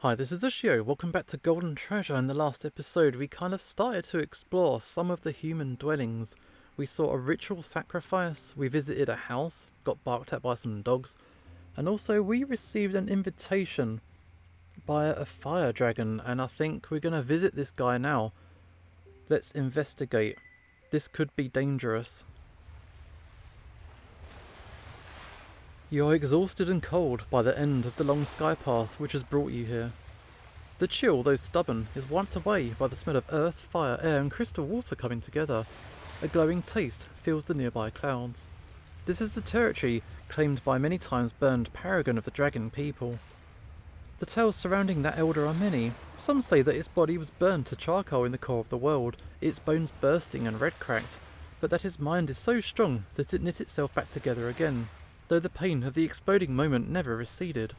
Hi, this is Ushio. Welcome back to Golden Treasure. In the last episode, we kind of started to explore some of the human dwellings. We saw a ritual sacrifice, we visited a house, got barked at by some dogs, and also we received an invitation by a fire dragon, and I think we're going to visit this guy now. Let's investigate. This could be dangerous. You are exhausted and cold by the end of the long sky path which has brought you here. The chill, though stubborn, is wiped away by the smell of earth, fire, air and crystal water coming together. A glowing taste fills the nearby clouds. This is the territory claimed by many times burned paragon of the dragon people. The tales surrounding that elder are many. Some say that its body was burned to charcoal in the core of the world, its bones bursting and red-cracked, but that its mind is so strong that it knit itself back together again, though the pain of the exploding moment never receded.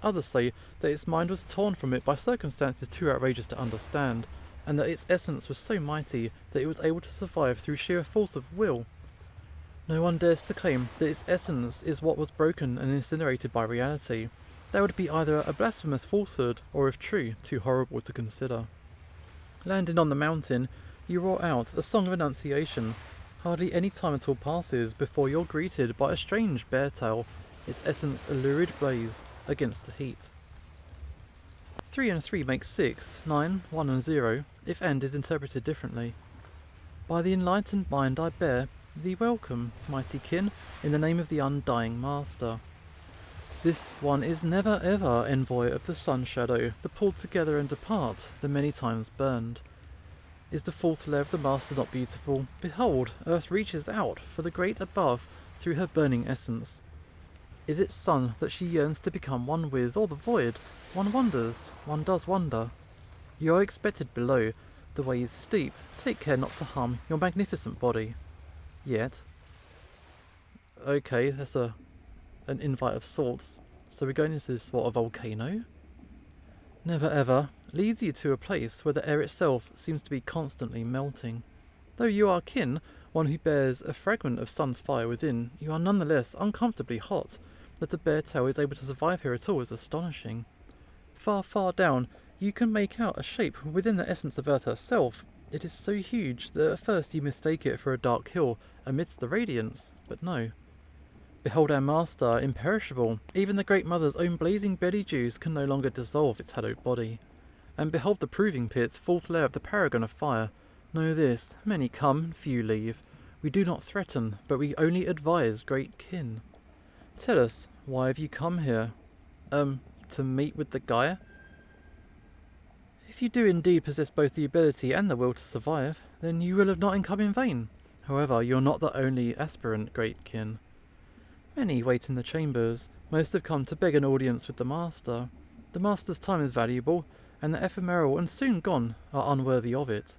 Others say that its mind was torn from it by circumstances too outrageous to understand, and that its essence was so mighty that it was able to survive through sheer force of will. No one dares to claim that its essence is what was broken and incinerated by reality. That would be either a blasphemous falsehood, or if true, too horrible to consider. Landing on the mountain, you roar out a song of annunciation. Hardly any time at all passes before you're greeted by a strange bear tail, its essence a lurid blaze against the heat. 3 and 3 make 6, 9, 1 and 0, if and is interpreted differently. By the enlightened mind I bear thee welcome, mighty kin, in the name of the undying master. This one is never ever envoy of the sun shadow, the pulled together and depart, the many times burned. Is the fourth layer of the master not beautiful? Behold, earth reaches out for the great above through her burning essence. Is it sun that she yearns to become one with, or the void? One wonders, one does wonder. You are expected below, the way is steep, take care not to harm your magnificent body. Yet. Okay, that's an invite of sorts. So we're going into this, what, a volcano? Never ever leads you to a place where the air itself seems to be constantly melting. Though you are kin, one who bears a fragment of sun's fire within, you are nonetheless uncomfortably hot. That a bear tail is able to survive here at all is astonishing. Far, far down, you can make out a shape within the essence of Earth herself. It is so huge that at first you mistake it for a dark hill amidst the radiance, but no. Behold our master, imperishable. Even the Great Mother's own blazing belly dews can no longer dissolve its hallowed body. And behold the proving pit's fourth layer of the paragon of fire. Know this, many come, few leave. We do not threaten, but we only advise great kin. Tell us, why have you come here? To meet with the Gaia? If you do indeed possess both the ability and the will to survive, then you will have not come in vain. However, you're not the only aspirant, great kin. Many wait in the chambers. Most have come to beg an audience with the master. The master's time is valuable, and the ephemeral and soon gone are unworthy of it.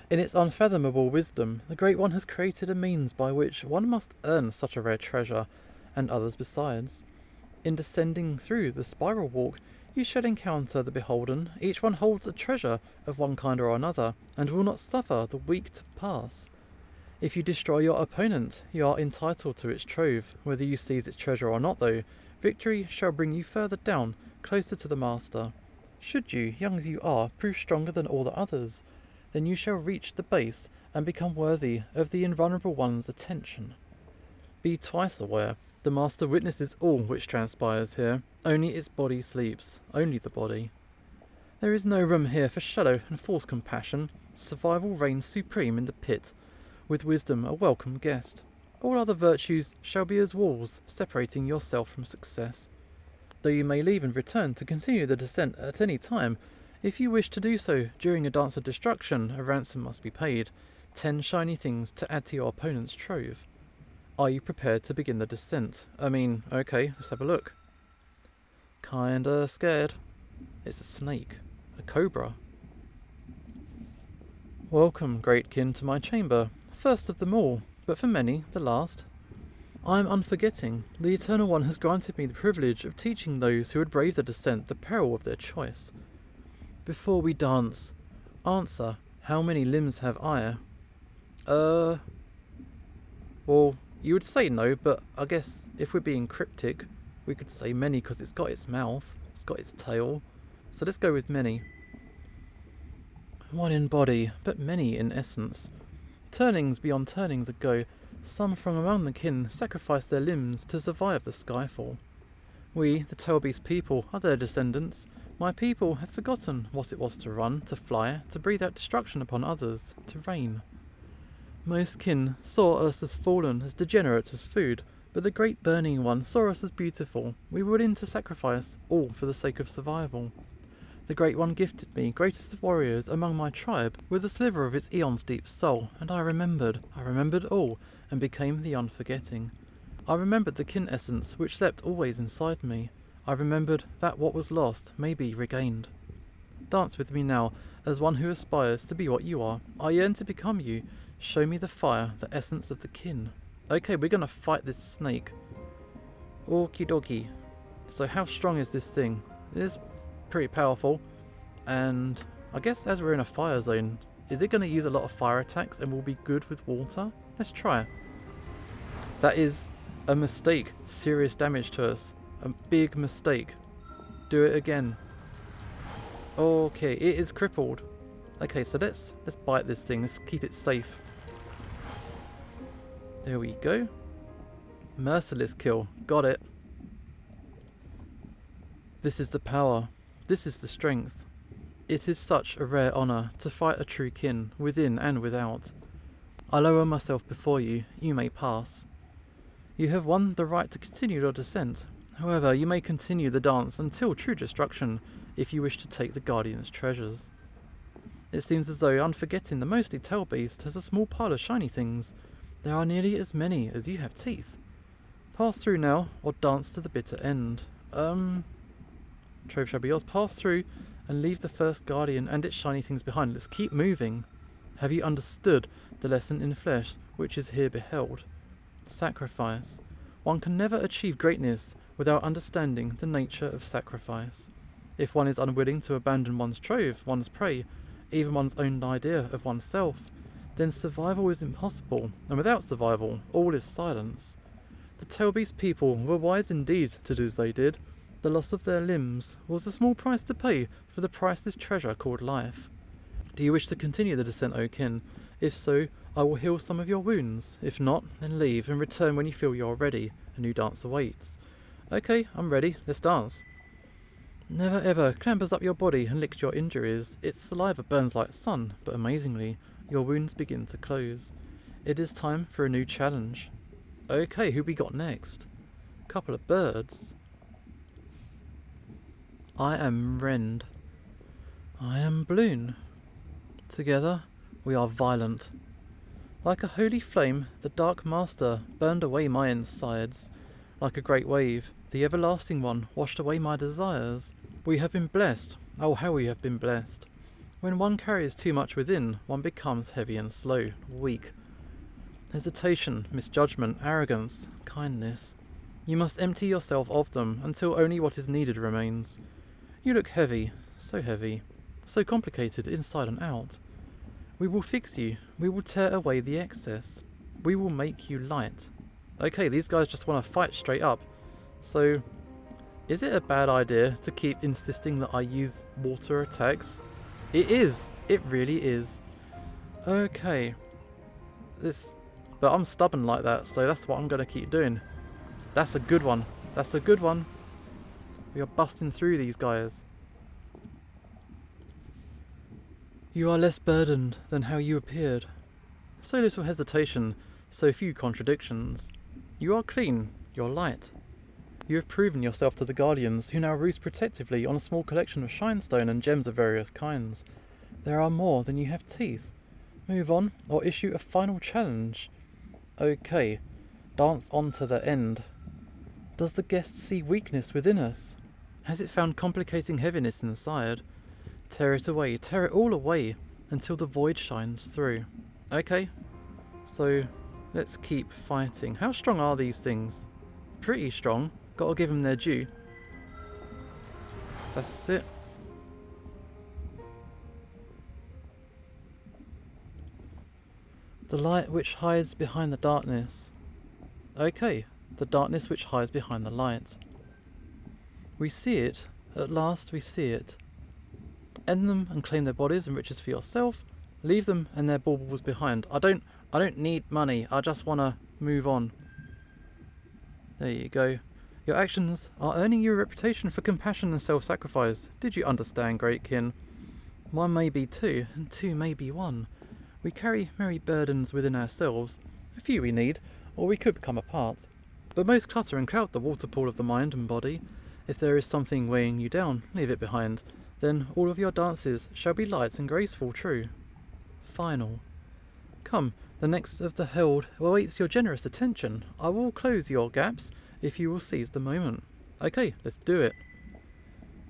In its unfathomable wisdom, the Great One has created a means by which one must earn such a rare treasure, and others besides. In descending through the spiral walk, you shall encounter the beholden. Each one holds a treasure of one kind or another, and will not suffer the weak to pass. If you destroy your opponent, you are entitled to its trove. Whether you seize its treasure or not, though, victory shall bring you further down, closer to the master. Should you, young as you are, prove stronger than all the others, then you shall reach the base and become worthy of the invulnerable one's attention. Be twice aware, the master witnesses all which transpires here. Only its body sleeps, only the body. There is no room here for shadow and false compassion. Survival reigns supreme in the pit, with wisdom a welcome guest. All other virtues shall be as walls, separating yourself from success. Though you may leave and return to continue the descent at any time, if you wish to do so during a dance of destruction, a ransom must be paid. 10 shiny things to add to your opponent's trove. Are you prepared to begin the descent? Okay, let's have a look. Kinda scared. It's a snake. A cobra. Welcome, great kin, to my chamber. First of them all, but for many, the last. I am unforgetting. The Eternal One has granted me the privilege of teaching those who would brave the descent the peril of their choice. Before we dance, answer, how many limbs have I? Well, you would say no, but I guess if we're being cryptic, we could say many because it's got its mouth, it's got its tail, so let's go with many. One in body, but many in essence. Turnings beyond turnings ago, some from among the kin sacrificed their limbs to survive the skyfall. We, the Tailbeast people, are their descendants. My people have forgotten what it was to run, to fly, to breathe out destruction upon others, to reign. Most kin saw us as fallen, as degenerates, as food, but the great burning one saw us as beautiful. We were willing to sacrifice all for the sake of survival. The Great One gifted me, greatest of warriors among my tribe, with a sliver of its eons deep soul, and I remembered all, and became the unforgetting. I remembered the kin essence which slept always inside me. I remembered that what was lost may be regained. Dance with me now, as one who aspires to be what you are. I yearn to become you. Show me the fire, the essence of the kin. Okay, we're gonna fight this snake. Okie dokie. So how strong is this thing? It's pretty powerful, and I guess as we're in a fire zone, is it going to use a lot of fire attacks and will be good with water? Let's try. That is a mistake. Serious damage to us. A big mistake. Do it again. Okay, it is crippled. Okay, so let's bite this thing. Let's keep it safe. There we go. Merciless kill. Got it. This is the power. This is the strength. It is such a rare honour to fight a true kin, within and without. I lower myself before you, you may pass. You have won the right to continue your descent. However, you may continue the dance until true destruction, if you wish to take the Guardian's treasures. It seems as though Unforgetting the mostly Tailbeast has a small pile of shiny things. There are nearly as many as you have teeth. Pass through now, or dance to the bitter end. Trove shall be yours. Pass through and leave the first Guardian and its shiny things behind. Let's keep moving. Have you understood the lesson in flesh which is here beheld? Sacrifice. One can never achieve greatness without understanding the nature of sacrifice. If one is unwilling to abandon one's trove, one's prey, even one's own idea of oneself, then survival is impossible, and without survival, all is silence. The Tailbeast people were wise indeed to do as they did. The loss of their limbs was a small price to pay for the priceless treasure called life. Do you wish to continue the descent, O kin? If so, I will heal some of your wounds. If not, then leave and return when you feel you are ready. A new dance awaits. Okay, I'm ready. Let's dance. Never ever clambers up your body and licks your injuries. Its saliva burns like sun, but amazingly, your wounds begin to close. It is time for a new challenge. Okay, who we got next? Couple of birds. I am Rend. I am Bloon. Together, we are violent. Like a holy flame, the Dark Master burned away my insides. Like a great wave, the Everlasting One washed away my desires. We have been blessed. Oh, how we have been blessed. When one carries too much within, one becomes heavy and slow, weak. Hesitation, misjudgment, arrogance, kindness. You must empty yourself of them until only what is needed remains. You look heavy, so complicated inside and out. We will fix you. We will tear away the excess. We will make you light. Okay, these guys just want to fight straight up. So, is it a bad idea to keep insisting that I use water attacks? It is. It really is. Okay. But I'm stubborn like that, so that's what I'm going to keep doing. That's a good one. That's a good one. We are busting through these guys. You are less burdened than how you appeared. So little hesitation, so few contradictions. You are clean, you're light. You have proven yourself to the Guardians, who now roost protectively on a small collection of shinestone and gems of various kinds. There are more than you have teeth. Move on, or issue a final challenge. Okay, dance on to the end. Does the guest see weakness within us? Has it found complicating heaviness inside? Tear it away, tear it all away, until the void shines through. Okay, so let's keep fighting. How strong are these things? Pretty strong. Gotta give them their due. That's it. The light which hides behind the darkness. Okay, the darkness which hides behind the light. We see it, at last we see it. End them and claim their bodies and riches for yourself. Leave them and their baubles behind. I don't need money. I just want to move on. There you go. Your actions are earning you a reputation for compassion and self-sacrifice. Did you understand, great kin? One may be two, and two may be one. We carry merry burdens within ourselves. A few we need, or we could become a part. But most clutter and crowd the waterpool of the mind and body. If there is something weighing you down, leave it behind. Then all of your dances shall be light and graceful, true. Final. Come, the next of the held awaits your generous attention. I will close your gaps if you will seize the moment. Okay, let's do it.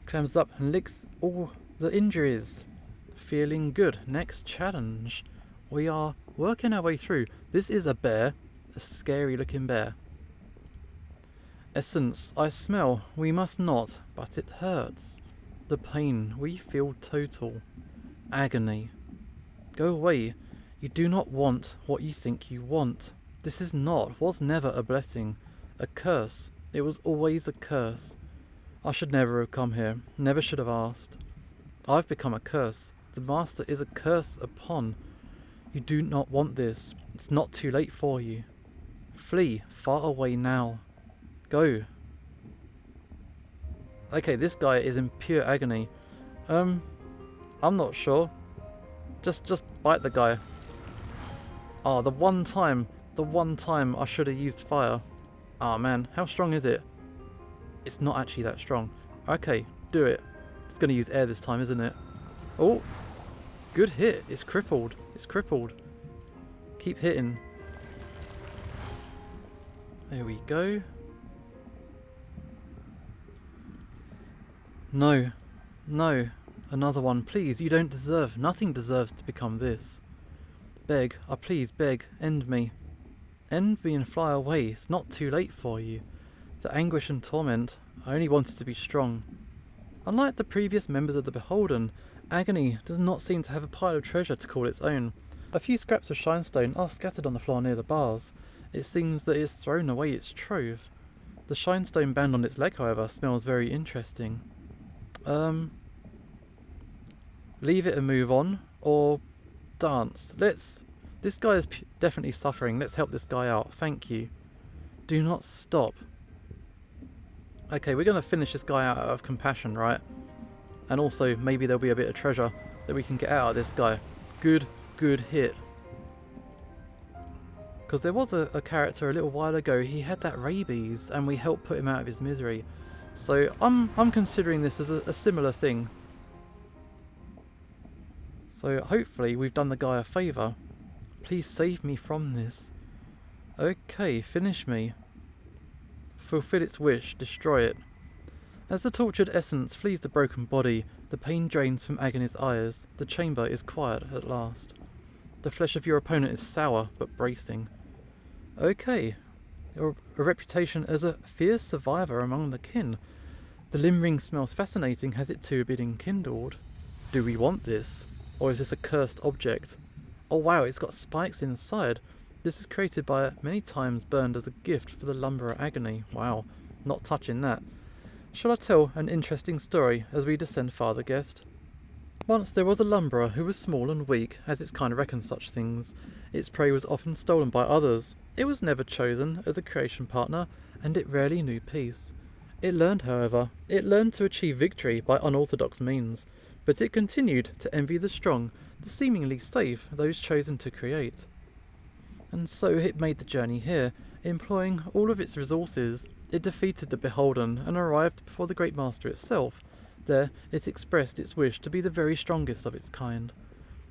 Clams up and licks all the injuries. Feeling good. Next challenge. We are working our way through. This is a bear. A scary looking bear. Essence, I smell. We must not, but it hurts. The pain, we feel total. Agony. Go away. You do not want what you think you want. This is not, was never a blessing. A curse. It was always a curse. I should never have come here. Never should have asked. I've become a curse. The master is a curse upon. You do not want this. It's not too late for you. Flee far away now. Go. Okay, this guy is in pure agony. I'm not sure. Just bite the guy. Ah, the one time I should have used fire. Ah man, how strong is it? It's not actually that strong. Okay, do it. It's gonna use air this time, isn't it? Oh, good hit. It's crippled. It's crippled. Keep hitting. There we go. No. No. Another one, please. You don't deserve. Nothing deserves to become this. Beg. I please beg. End me. End me and fly away. It's not too late for you. The anguish and torment. I only wanted to be strong. Unlike the previous members of the Beholden, Agony does not seem to have a pile of treasure to call its own. A few scraps of shinestone are scattered on the floor near the bars. It seems that it's thrown away its trove. The shinestone band on its leg, however, smells very interesting. Leave it and move on, or dance. This guy is definitely suffering. Let's help this guy out. Thank you. Do not stop. Okay, we're going to finish this guy out of compassion, right? And also, maybe there'll be a bit of treasure that we can get out of this guy. Good hit. Because there was a character a little while ago, he had that rabies, and we helped put him out of his misery. So I'm considering this as a similar thing. So hopefully we've done the guy a favour. Please save me from this. Okay, finish me. Fulfill its wish, destroy it. As the tortured essence flees the broken body, the pain drains from Agony's eyes. The chamber is quiet at last. The flesh of your opponent is sour, but bracing. Okay. A reputation as a fierce survivor among the kin. The limb ring smells fascinating. Has it too been kindled? Do we want this? Or is this a cursed object? Oh wow, it's got spikes inside. This is created by many times burned as a gift for the lumberer Agony. Wow, not touching that. Shall I tell an interesting story as we descend farther, guest? Once there was a lumberer who was small and weak, as its kind reckons such things. Its prey was often stolen by others. It was never chosen as a creation partner, and it rarely knew peace. It learned, however, to achieve victory by unorthodox means, but it continued to envy the strong, the seemingly safe, those chosen to create. And so it made the journey here, employing all of its resources. It defeated the Beholden and arrived before the Great Master itself. There, it expressed its wish to be the very strongest of its kind.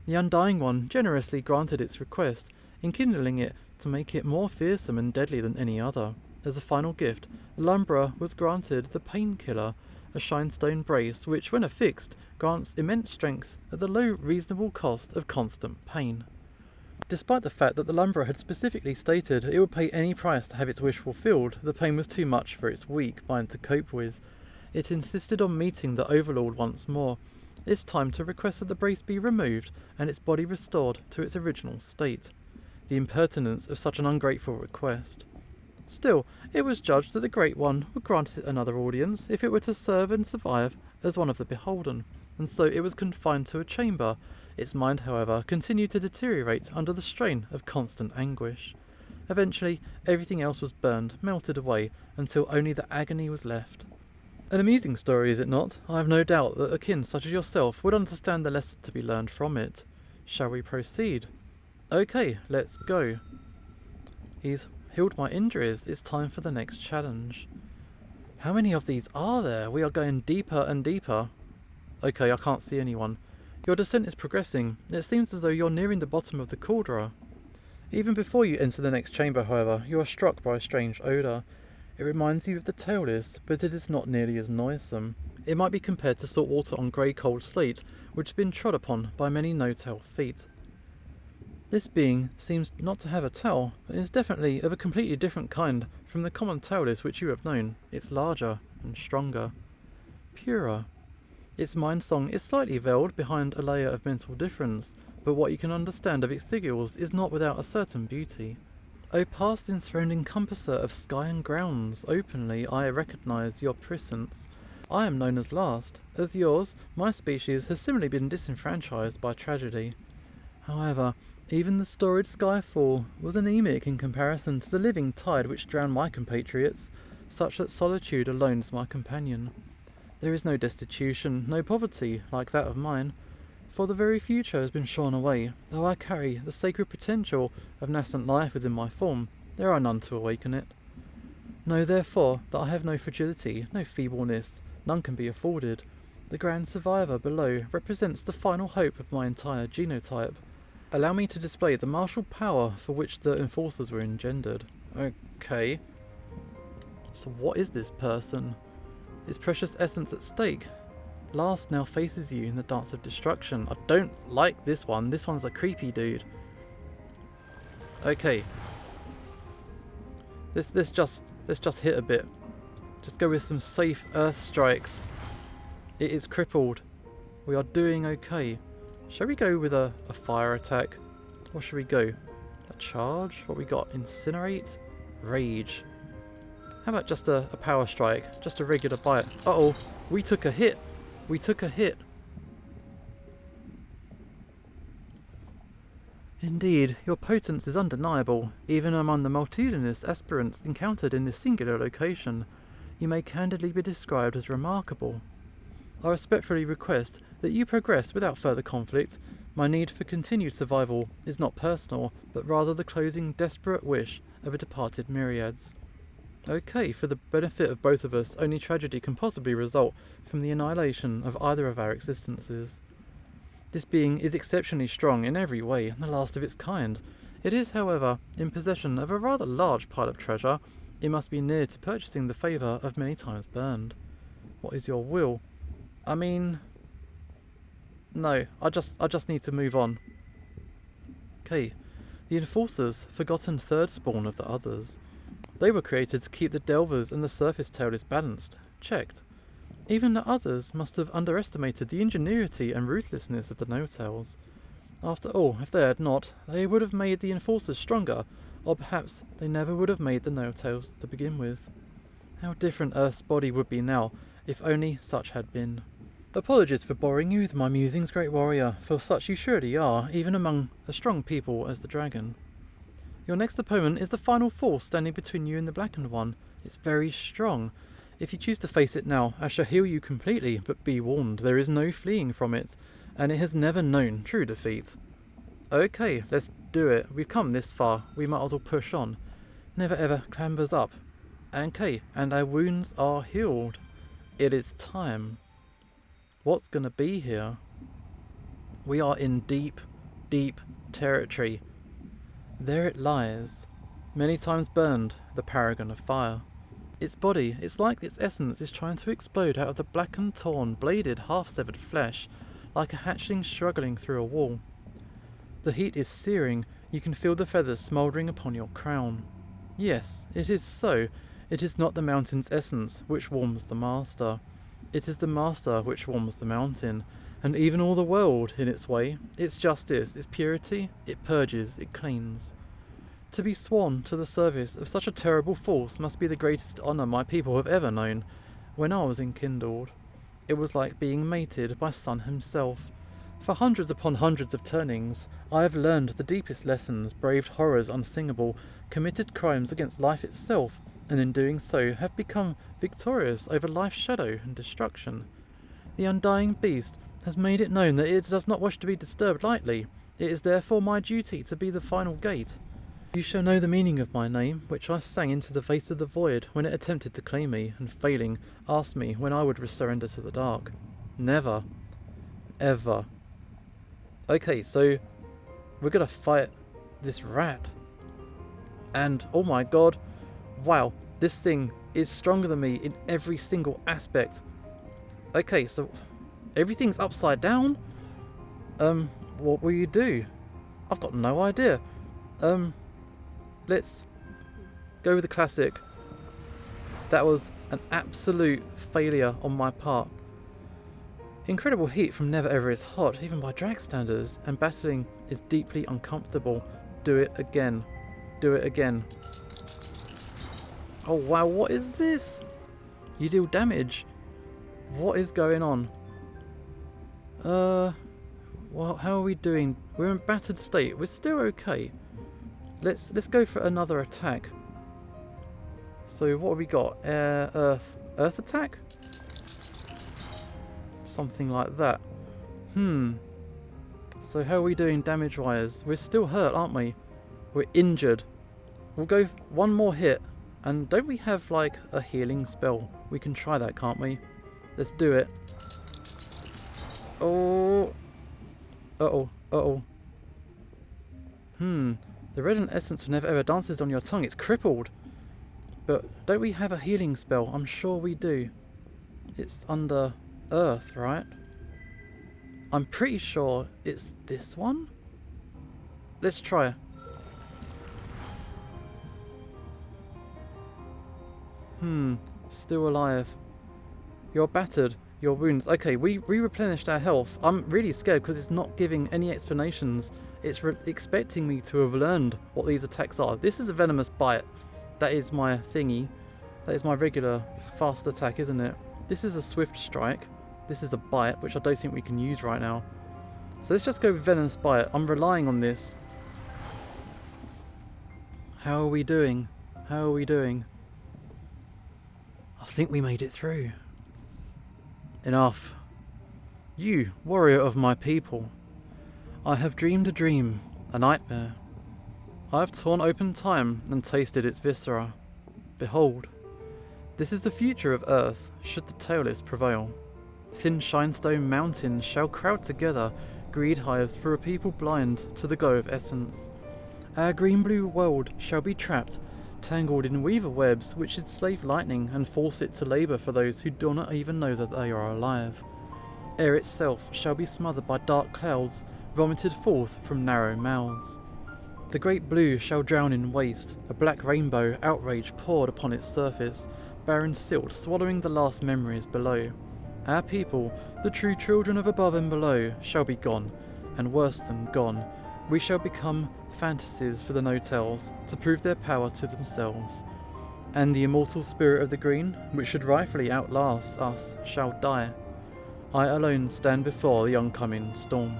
The Undying One generously granted its request, enkindling it to make it more fearsome and deadly than any other. As a final gift, the Lumberer was granted the Painkiller, a shinestone brace which, when affixed, grants immense strength at the low reasonable cost of constant pain. Despite the fact that the Lumberer had specifically stated it would pay any price to have its wish fulfilled, the pain was too much for its weak mind to cope with. It insisted on meeting the Overlord once more, this time to request that the brace be removed and its body restored to its original state. The impertinence of such an ungrateful request. Still, it was judged that the Great One would grant it another audience if it were to serve and survive as one of the Beholden. and so it was confined to a chamber. Its mind, however, continued to deteriorate under the strain of constant anguish. Eventually, everything else was burned, melted away, until only the agony was left. An amusing story, is it not? I have no doubt that a kin such as yourself would understand the lesson to be learned from it. Shall we proceed? Okay, let's go. He's healed my injuries. It's time for the next challenge. How many of these are there? We are going deeper and deeper. Okay, I can't see anyone. Your descent is progressing. It seems as though you're nearing the bottom of the cauldron. Even before you enter the next chamber, however, you are struck by a strange odour. It reminds you of the tailless, but it is not nearly as noisome. It might be compared to salt water on grey cold slate, which has been trod upon by many no-tail feet. This being seems not to have a tail, but is definitely of a completely different kind from the common tailless which you have known. It's larger and stronger, purer. Its mind song is slightly veiled behind a layer of mental difference, but what you can understand of its sigils is not without a certain beauty. O past enthroned encompasser of sky and grounds, openly I recognise your presence. I am known as last. As yours, my species has similarly been disenfranchised by tragedy. However, even the storied skyfall was anemic in comparison to the living tide which drowned my compatriots, such that solitude alone is my companion. There is no destitution, no poverty, like that of mine, for the very future has been shorn away. Though I carry the sacred potential of nascent life within my form, there are none to awaken it. Know therefore that I have no fragility, no feebleness, none can be afforded. The grand survivor below represents the final hope of my entire genotype. Allow me to display the martial power for which the enforcers were engendered. Okay. So what is this person? Is precious essence at stake? Last now faces you in the dance of destruction. I don't like this one. This one's a creepy dude. Okay. Let's just hit a bit. Just go with some safe earth strikes. It is crippled. We are doing okay. Shall we go with a fire attack? Or should we go? A charge? What we got? Incinerate? Rage. How about just a power strike? Just a regular bite. Uh-oh. We took a hit. We took a hit. Indeed, your potence is undeniable, even among the multitudinous aspirants encountered in this singular location. You may candidly be described as remarkable. I respectfully request that you progress without further conflict. My need for continued survival is not personal, but rather the closing desperate wish of a departed myriads. Okay, for the benefit of both of us, only tragedy can possibly result from the annihilation of either of our existences. This being is exceptionally strong in every way, and the last of its kind. It is, however, in possession of a rather large pile of treasure. It must be near to purchasing the favour of many times burned. What is your will? I mean... No, I just need to move on. Okay, the Enforcers, forgotten third spawn of the others. They were created to keep the Delvers and the surface tailers balanced. Checked. Even the others must have underestimated the ingenuity and ruthlessness of the No-Tails. After all, if they had not, they would have made the Enforcers stronger, or perhaps they never would have made the No-Tails to begin with. How different Earth's body would be now, if only such had been. Apologies for boring you with my musings, great warrior, for such you surely are, even among a strong people as the dragon. Your next opponent is the final force standing between you and the Blackened One. It's very strong. If you choose to face it now, I shall heal you completely, but be warned, there is no fleeing from it, and it has never known true defeat. Okay, let's do it. We've come this far, we might as well push on. Never ever clambers up. Okay, and our wounds are healed. It is time. What's gonna be here? We are in deep, deep territory. There it lies, many times burned, the paragon of fire. Its body, it's like its essence is trying to explode out of the blackened, torn, bladed, half-severed flesh, like a hatchling struggling through a wall. The heat is searing, you can feel the feathers smouldering upon your crown. Yes, it is so. It is not the mountain's essence which warms the master. It is the master which warms the mountain, and even all the world in its way. Its justice, its purity, it purges, it cleans. To be sworn to the service of such a terrible force must be the greatest honour my people have ever known. When I was enkindled, It was like being mated by Sun himself. For hundreds upon hundreds of turnings, I have learned the deepest lessons, braved horrors unsingable, committed crimes against life itself, and in doing so have become victorious over life's shadow and destruction. The undying beast has made it known that it does not wish to be disturbed lightly. It is therefore my duty to be the final gate. You shall know the meaning of my name, which I sang into the face of the void when it attempted to claim me, and failing, asked me when I would surrender to the dark. Never. Ever. Okay, so we're gonna fight this rat. And, oh my god, wow, this thing is stronger than me in every single aspect. Okay, so everything's upside down? What will you do? I've got no idea. Let's go with the classic. That was an absolute failure on my part. Incredible heat from Never Ever is hot, even by drag standards, and battling is deeply uncomfortable. Do it again. Do it again. Oh wow, what is this? You deal damage. What is going on? Well, how are we doing? We're in battered state. We're still okay. Let's go for another attack. So what have we got? Earth attack? Something like that. So how are we doing damage wise? We're still hurt, aren't we? We're injured. We'll go one more hit. And don't we have like a healing spell? We can try that, can't we? Let's do it. Oh. Uh-oh. The reddened essence of Never Ever dances on your tongue. It's crippled. But don't we have a healing spell? I'm sure we do. It's under Earth, right? I'm pretty sure it's this one. Let's try. Still alive. You're battered. Your wounds. Okay, we replenished our health. I'm really scared because it's not giving any explanations. It's expecting me to have learned what these attacks are. This is a venomous bite. That is my thingy. That is my regular fast attack, isn't it? This is a swift strike. This is a bite, which I don't think we can use right now. So let's just go with venomous bite. I'm relying on this. How are we doing? How are we doing? I think we made it through. Enough. You, warrior of my people. I have dreamed a dream, a nightmare. I have torn open time and tasted its viscera. Behold, this is the future of Earth, should the tailless prevail. Thin shinestone mountains shall crowd together, greed hives for a people blind to the glow of essence. Our green-blue world shall be trapped, tangled in weaver webs which enslave lightning and force it to labour for those who do not even know that they are alive. Air itself shall be smothered by dark clouds, vomited forth from narrow mouths. The great blue shall drown in waste, a black rainbow outrage poured upon its surface, barren silt swallowing the last memories below. Our people, the true children of above and below, shall be gone, and worse than gone. We shall become fantasies for the no-tells, to prove their power to themselves. And the immortal spirit of the green, which should rightfully outlast us, shall die. I alone stand before the oncoming storm.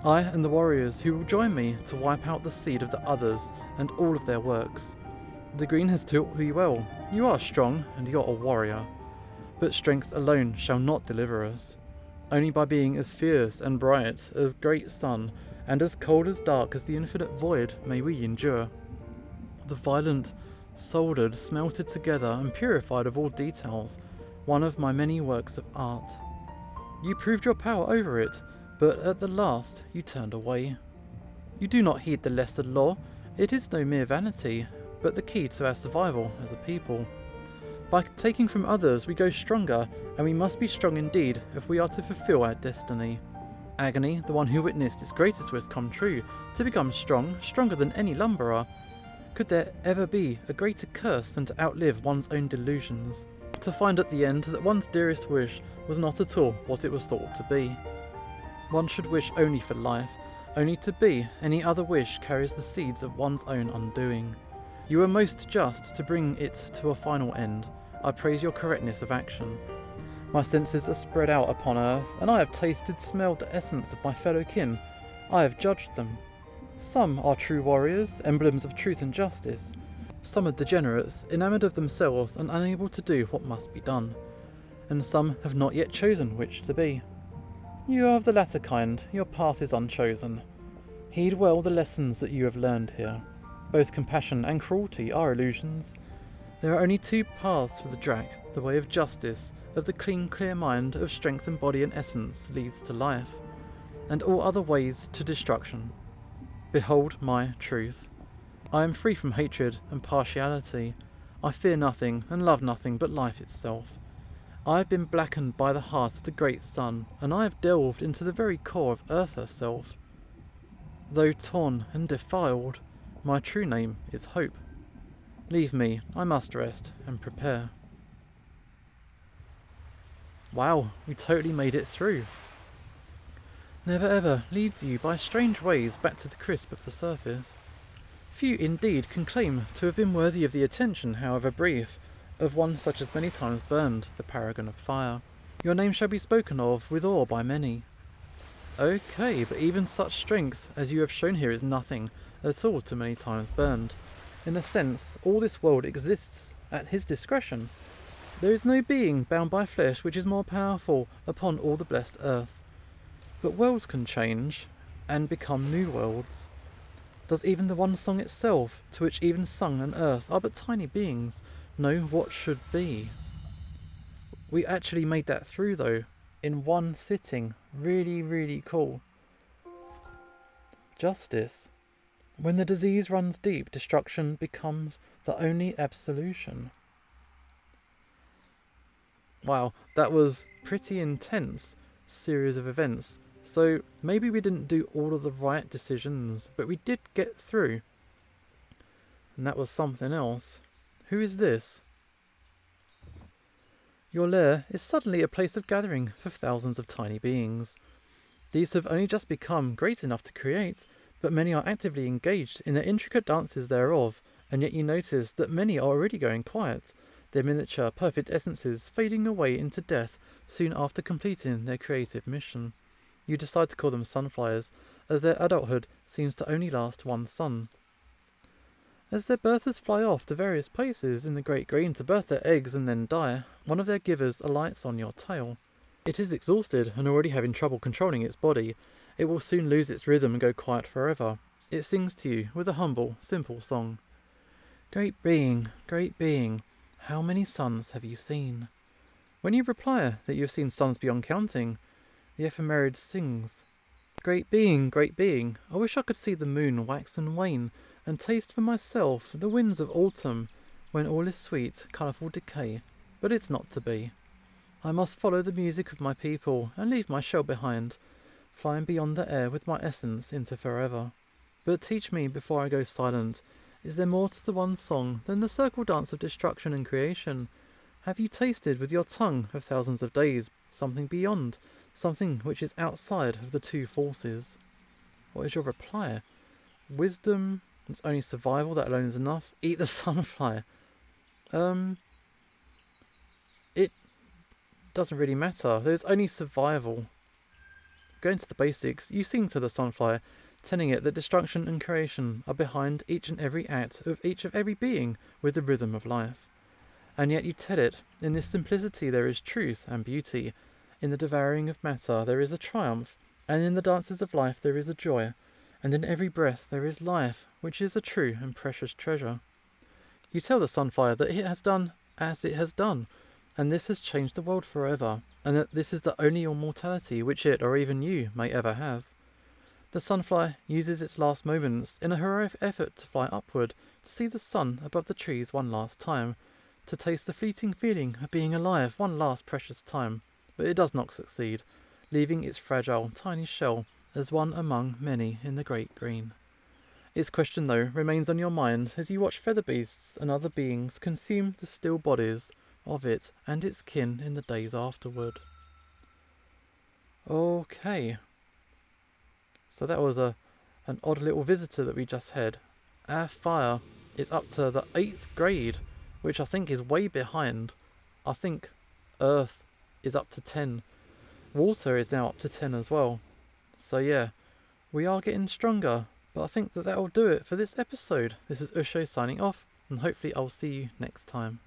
I and the warriors who will join me to wipe out the seed of the others and all of their works. The green has taught me well. You are strong, and you're a warrior. But strength alone shall not deliver us. Only by being as fierce and bright as great sun, and as cold as dark as the infinite void may we endure. The violent, soldered, smelted together and purified of all details, one of my many works of art. You proved your power over it, but at the last you turned away. You do not heed the lesser law. It is no mere vanity, but the key to our survival as a people. By taking from others we go stronger, and we must be strong indeed if we are to fulfill our destiny. Agony, the one who witnessed its greatest wish come true, to become strong, stronger than any lumberer. Could there ever be a greater curse than to outlive one's own delusions? To find at the end that one's dearest wish was not at all what it was thought to be. One should wish only for life, only to be. Any other wish carries the seeds of one's own undoing. You were most just to bring it to a final end. I praise your correctness of action. My senses are spread out upon earth, and I have tasted, smelled the essence of my fellow kin. I have judged them. Some are true warriors, emblems of truth and justice. Some are degenerates, enamoured of themselves and unable to do what must be done. And some have not yet chosen which to be. You are of the latter kind, your path is unchosen. Heed well the lessons that you have learned here. Both compassion and cruelty are illusions. There are only two paths for the Drac, the way of justice, of the clean, clear mind, of strength and body and essence leads to life, and all other ways to destruction. Behold my truth. I am free from hatred and partiality. I fear nothing and love nothing but life itself. I have been blackened by the heart of the great sun, and I have delved into the very core of earth herself. Though torn and defiled, my true name is Hope. Leave me, I must rest and prepare. Wow, we totally made it through. Never ever leads you by strange ways back to the crisp of the surface. Few indeed can claim to have been worthy of the attention, however brief, of one such as many times burned the paragon of fire. Your name shall be spoken of with awe by many. Okay, but even such strength as you have shown here is nothing at all to many times burned. In a sense, all this world exists at his discretion. There is no being bound by flesh which is more powerful upon all the blessed earth. But worlds can change, and become new worlds. Does even the one song itself, to which even sun and earth are but tiny beings, know what should be? We actually made that through though, in one sitting. Really, really cool. Justice. When the disease runs deep, destruction becomes the only absolution. Wow, that was pretty intense series of events. So maybe we didn't do all of the right decisions, but we did get through. And that was something else. Who is this? Your lair is suddenly a place of gathering for thousands of tiny beings. These have only just become great enough to create, but many are actively engaged in the intricate dances thereof, and yet you notice that many are already going quiet, their miniature, perfect essences fading away into death soon after completing their creative mission. You decide to call them sunflyers, as their adulthood seems to only last one sun. As their birthers fly off to various places in the Great Green to birth their eggs and then die, one of their givers alights on your tail. It is exhausted and already having trouble controlling its body. It will soon lose its rhythm and go quiet forever. It sings to you with a humble, simple song. Great being, how many suns have you seen? When you reply that you have seen suns beyond counting, the ephemerid sings. Great being, I wish I could see the moon wax and wane, and taste for myself the winds of autumn, when all is sweet, colourful decay, but it's not to be. I must follow the music of my people, and leave my shell behind, flying beyond the air with my essence into forever. But teach me before I go silent, is there more to the one song than the circle dance of destruction and creation? Have you tasted with your tongue of thousands of days something beyond, something which is outside of the two forces? What is your reply? Wisdom, it's only survival, that alone is enough. Eat the sunfly. It doesn't really matter. There's only survival. Going to the basics, you sing to the sunfly, telling it that destruction and creation are behind each and every act of every being with the rhythm of life. And yet you tell it, in this simplicity there is truth and beauty. In the devouring of matter there is a triumph, and in the dances of life there is a joy, and in every breath there is life, which is a true and precious treasure. You tell the sunfire that it has done as it has done, and this has changed the world forever, and that this is the only immortality which it, or even you, may ever have. The sunfly uses its last moments in a heroic effort to fly upward, to see the sun above the trees one last time, to taste the fleeting feeling of being alive one last precious time, but it does not succeed, leaving its fragile, tiny shell as one among many in the great green. Its question, though, remains on your mind as you watch feather beasts and other beings consume the still bodies of it and its kin in the days afterward. Okay. So that was an odd little visitor that we just had. Our fire is up to the 8th grade, which I think is way behind. I think Earth is up to 10. Water is now up to 10 as well. So yeah, we are getting stronger, but I think that will do it for this episode. This is Usho signing off, and hopefully I'll see you next time.